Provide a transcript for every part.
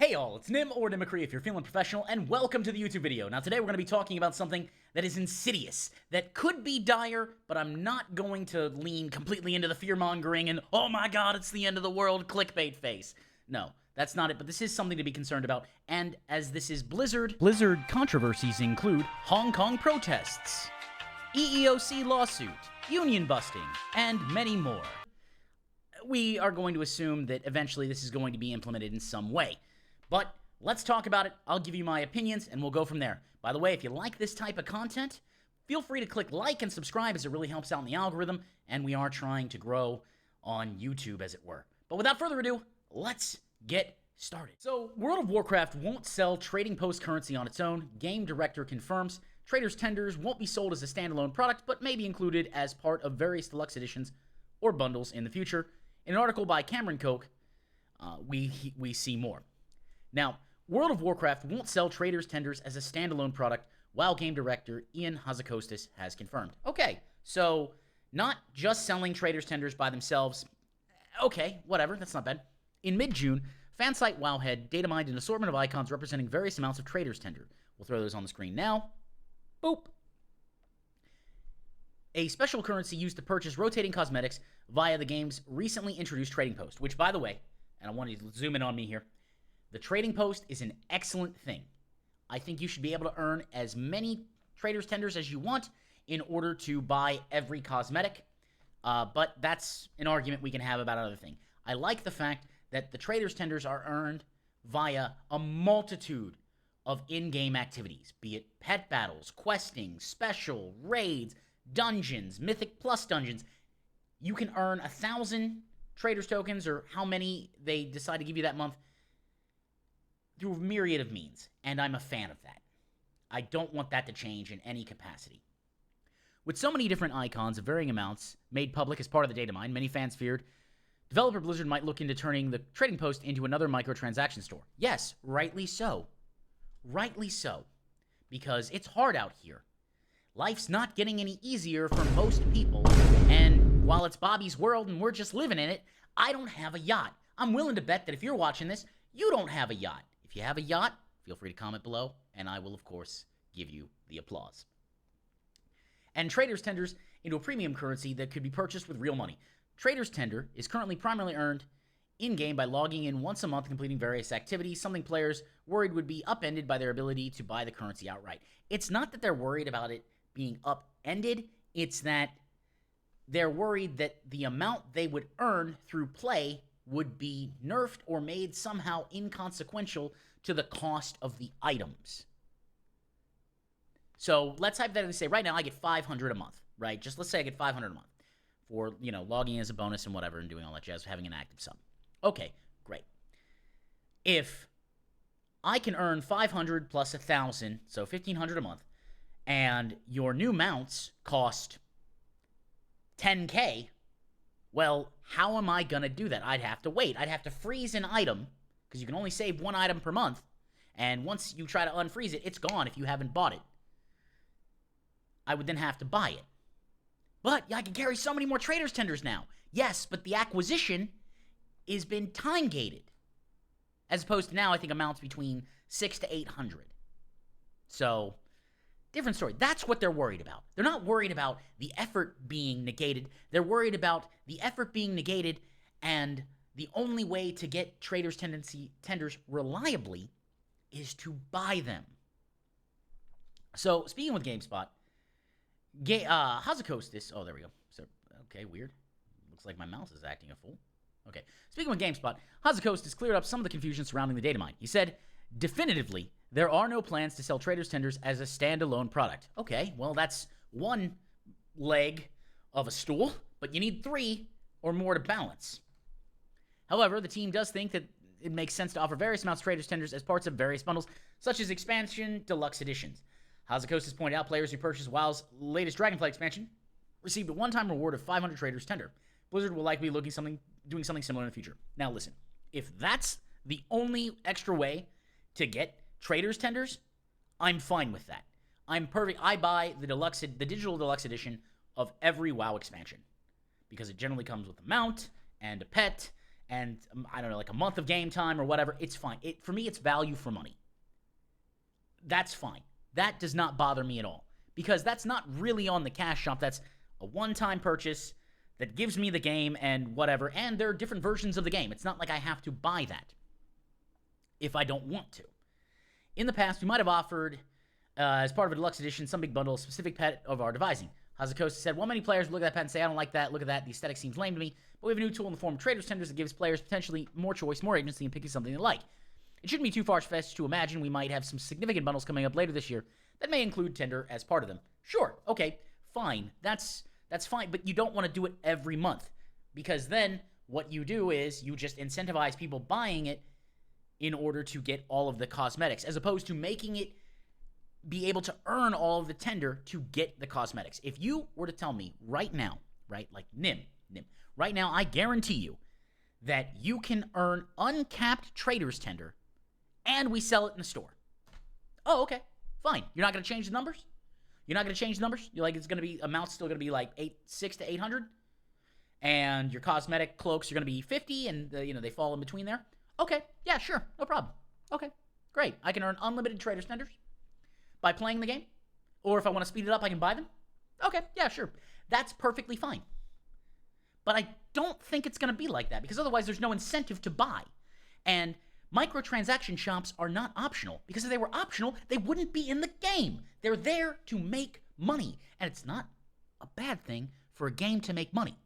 Hey all, it's Nim or Nimicree if you're feeling professional, and welcome to the YouTube video. Now today we're going to be talking about something that is insidious, that could be dire, but I'm not going to lean completely into the fear-mongering and, oh my god, it's the end of the world clickbait face. No, that's not it, but this is something to be concerned about, and as this is Blizzard controversies include Hong Kong protests, EEOC lawsuit, union busting, and many more. We are going to assume that eventually this is going to be implemented in some way. But let's talk about it. I'll give you my opinions, and we'll go from there. By the way, if you like this type of content, feel free to click like and subscribe, as it really helps out in the algorithm, and we are trying to grow on YouTube, as it were. But without further ado, let's get started. So, World of Warcraft won't sell trading post currency on its own. Game director confirms traders' tenders won't be sold as a standalone product, but may be included as part of various deluxe editions or bundles in the future. In an article by Cameron Koch, we see more. Now, World of Warcraft won't sell traders' tenders as a standalone product, while game director Ian Hazzikostas has confirmed. Okay, so not just selling traders' tenders by themselves. Okay, whatever, that's not bad. In mid-June, fansite Wowhead data mined an assortment of icons representing various amounts of traders' tender. We'll throw those on the screen now. Boop. A special currency used to purchase rotating cosmetics via the game's recently introduced trading post, which, by the way, and I want you to zoom in on me here, the trading post is an excellent thing. I think you should be able to earn as many traders' tenders as you want in order to buy every cosmetic, but that's an argument we can have about another thing. I like the fact that the traders' tenders are earned via a multitude of in-game activities, be it pet battles, questing, special, raids, dungeons, Mythic Plus dungeons. You can earn 1,000 traders tokens, or how many they decide to give you that month, through a myriad of means, and I'm a fan of that. I don't want that to change in any capacity. With so many different icons of varying amounts made public as part of the data mine, many fans feared developer Blizzard might look into turning the trading post into another microtransaction store. Yes, rightly so. Rightly so. Because it's hard out here. Life's not getting any easier for most people, and while it's Bobby's world and we're just living in it, I don't have a yacht. I'm willing to bet that if you're watching this, you don't have a yacht. If you have a yacht, feel free to comment below, and I will, of course, give you the applause. And traders' tenders into a premium currency that could be purchased with real money. Traders' tender is currently primarily earned in-game by logging in once a month and completing various activities, something players worried would be upended by their ability to buy the currency outright. It's not that they're worried about it being upended, it's that they're worried that the amount they would earn through play would be nerfed or made somehow inconsequential to the cost of the items. So let's hypothetically say right now I get 500 a month, right? Just let's say I get 500 a month for, logging in as a bonus and whatever and doing all that jazz, having an active sub. Okay, great. If I can earn 500 plus 1,000, so 1,500 a month, and your new mounts cost 10K, well, how am I going to do that? I'd have to wait. I'd have to freeze an item, because you can only save one item per month, and once you try to unfreeze it, it's gone if you haven't bought it. I would then have to buy it. But I can carry so many more traders' tenders now. Yes, but the acquisition has been time-gated, as opposed to now, I think, amounts between 600 to 800. So, different story. That's what they're worried about. They're not worried about the effort being negated. They're worried about the effort being negated, and the only way to get traders' tenders reliably is to buy them. So, speaking with GameSpot, Hazzikostas, oh, there we go. So, okay, weird. Looks like my mouse is acting a fool. Okay. Speaking with GameSpot, Hazzikostas cleared up some of the confusion surrounding the data mine. He said, definitively, there are no plans to sell traders' tenders as a standalone product. Okay, well, that's one leg of a stool, but you need 3 or more to balance. However, the team does think that it makes sense to offer various amounts of traders' tenders as parts of various bundles, such as expansion deluxe editions. Hazzikostas pointed out players who purchased WoW's latest Dragonflight expansion received a one-time reward of 500 traders' tender. Blizzard will likely be doing something similar in the future. Now listen, if that's the only extra way to get traders' tenders, I'm fine with that. I'm perfect. I buy the digital deluxe edition of every WoW expansion because it generally comes with a mount and a pet and I don't know, like a month of game time or whatever, it's fine. For me, it's value for money. That's fine. That does not bother me at all, because that's not really on the cash shop. That's a one-time purchase that gives me the game and whatever, and there are different versions of the game. It's not like I have to buy that if I don't want to. In the past, we might have offered, as part of a deluxe edition, some big bundle, a specific pet of our devising. Hazukosa said, while many players look at that pet and say, I don't like that, look at that, the aesthetic seems lame to me, but we have a new tool in the form of traders' tenders that gives players potentially more choice, more agency in picking something they like. It shouldn't be too far-fetched to imagine we might have some significant bundles coming up later this year that may include tender as part of them. Sure, okay, fine, that's fine, but you don't want to do it every month, because then what you do is you just incentivize people buying it in order to get all of the cosmetics, as opposed to making it be able to earn all of the tender to get the cosmetics. If you were to tell me right now, right, like Nim, right now, I guarantee you that you can earn uncapped trader's tender and we sell it in the store. Oh, okay, fine. You're not going to change the numbers? You're not going to change the numbers? You're like, it's going to be, amount's still going to be like 6 to 800, and your cosmetic cloaks are going to be 50, and they fall in between there. Okay, yeah, sure, no problem. Okay, great. I can earn unlimited trader's tenders by playing the game, or if I want to speed it up, I can buy them. Okay, yeah, sure. That's perfectly fine. But I don't think it's going to be like that, because otherwise there's no incentive to buy. And microtransaction shops are not optional, because if they were optional, they wouldn't be in the game. They're there to make money, and it's not a bad thing for a game to make money.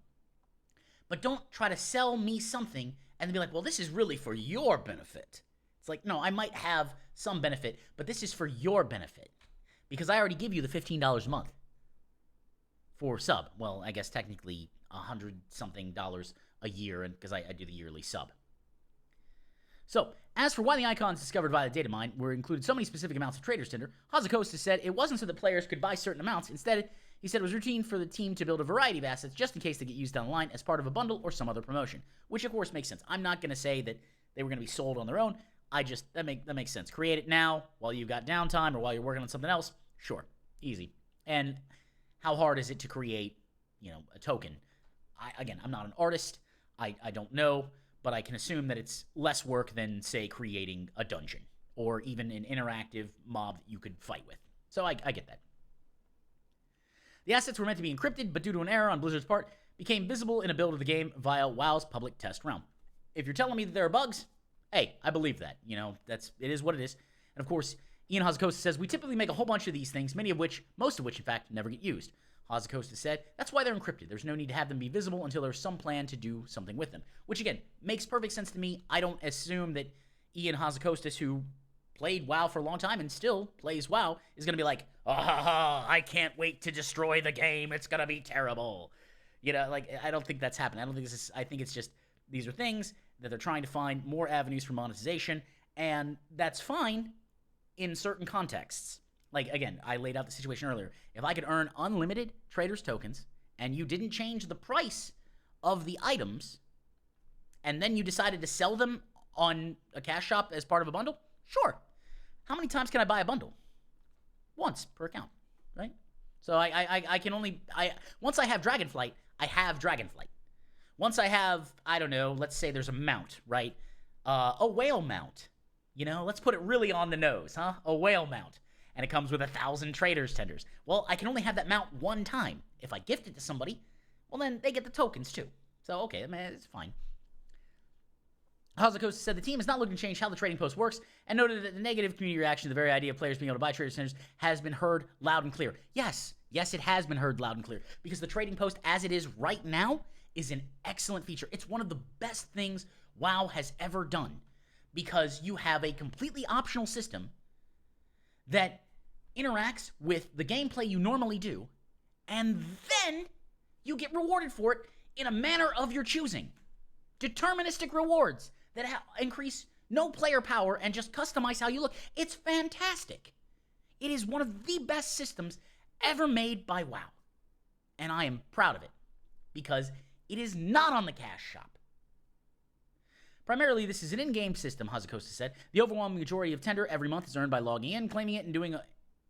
But don't try to sell me something and then be like, well, this is really for your benefit. It's like, no, I might have some benefit, but this is for your benefit, because I already give you the $15 a month for sub. Well, I guess technically $100-something a year, because I do the yearly sub. So, as for why the icons discovered via the data mine were included so many specific amounts of trader's tender, Hazukosa said it wasn't so that players could buy certain amounts. Instead, he said it was routine for the team to build a variety of assets just in case they get used down the line as part of a bundle or some other promotion, which of course makes sense. I'm not going to say that they were going to be sold on their own. That makes sense. Create it now while you've got downtime or while you're working on something else. Sure, easy. And how hard is it to create, a token? I'm not an artist. I don't know, but I can assume that it's less work than, say, creating a dungeon or even an interactive mob that you could fight with. So I get that. The assets were meant to be encrypted, but due to an error on Blizzard's part, became visible in a build of the game via WoW's public test realm. If you're telling me that there are bugs, hey, I believe that. It is what it is. And of course, Ian Hazukosa says, we typically make a whole bunch of these things, most of which, in fact, never get used. Hazukosa said, that's why they're encrypted. There's no need to have them be visible until there's some plan to do something with them. Which, again, makes perfect sense to me. I don't assume that Ian Hazukosa, who played WoW for a long time and still plays WoW, is going to be like, I can't wait to destroy the game. It's going to be terrible. I don't think that's happening. I think it's just, these are things that they're trying to find more avenues for monetization, and that's fine in certain contexts. Like, again, I laid out the situation earlier. If I could earn unlimited traders tokens, and you didn't change the price of the items, and then you decided to sell them on a cash shop as part of a bundle, sure. How many times can I buy a bundle? Once per account, right? So I can only, once I have Dragonflight, I have Dragonflight. Once I have, I don't know, let's say there's a mount, right? A whale mount. Let's put it really on the nose, huh? A whale mount. And it comes with 1,000 traders tenders. Well, I can only have that mount one time. If I gift it to somebody, well, then they get the tokens too. So, okay, it's fine. Hazukosa said the team is not looking to change how the trading post works, and noted that the negative community reaction to the very idea of players being able to buy traders tenders has been heard loud and clear. Yes, it has been heard loud and clear, because the trading post as it is right now is an excellent feature. It's one of the best things WoW has ever done, because you have a completely optional system that interacts with the gameplay you normally do, and then you get rewarded for it in a manner of your choosing. Deterministic rewards that increase no player power and just customize how you look. It's fantastic. It is one of the best systems ever made by WoW, and I am proud of it, because it is not on the cash shop. Primarily, this is an in-game system, Hazukosa said. The overwhelming majority of tender every month is earned by logging in, claiming it, and doing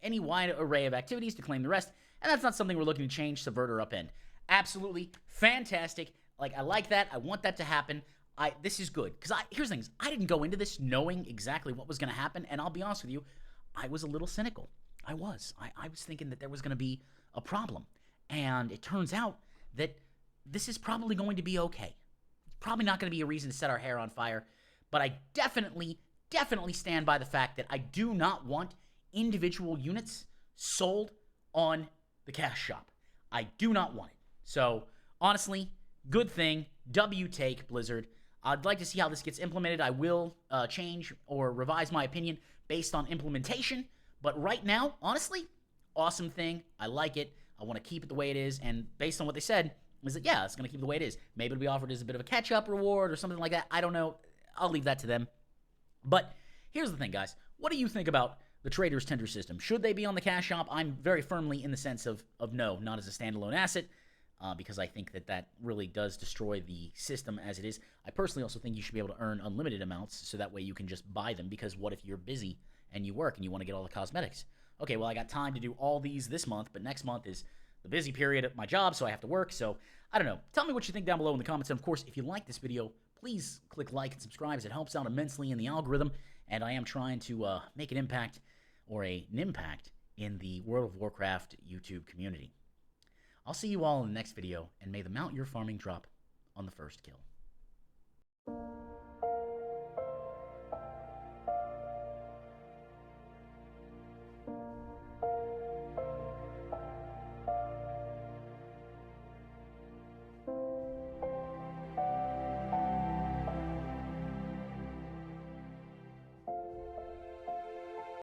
any wide array of activities to claim the rest, and that's not something we're looking to change, subvert, or upend. Absolutely fantastic. I like that. I want that to happen. this is good because here's the thing: I didn't go into this knowing exactly what was going to happen, and I'll be honest with you, I was a little cynical. I was thinking that there was going to be a problem, and it turns out that this is probably going to be okay. It's probably not going to be a reason to set our hair on fire, but I definitely stand by the fact that I do not want individual units sold on the cash shop. I do not want it. So honestly, good thing. W take, Blizzard. I'd like to see how this gets implemented. I will change or revise my opinion based on implementation. But right now, honestly, awesome thing. I like it. I want to keep it the way it is. And based on what they said, is that, yeah, it's going to keep it the way it is. Maybe it'll be offered as a bit of a catch-up reward or something like that. I don't know. I'll leave that to them. But here's the thing, guys. What do you think about the Trader's Tender system? Should they be on the cash shop? I'm very firmly in the sense of no, not as a standalone asset. Because I think that really does destroy the system as it is. I personally also think you should be able to earn unlimited amounts so that way you can just buy them, because what if you're busy and you work and you want to get all the cosmetics? Okay, well, I got time to do all these this month, but next month is the busy period at my job, so I have to work. So I don't know. Tell me what you think down below in the comments. And of course, if you like this video, please click like and subscribe, as it helps out immensely in the algorithm. And I am trying to make an impact or an impact in the World of Warcraft YouTube community. I'll see you all in the next video, and may the mount you're farming drop on the first kill.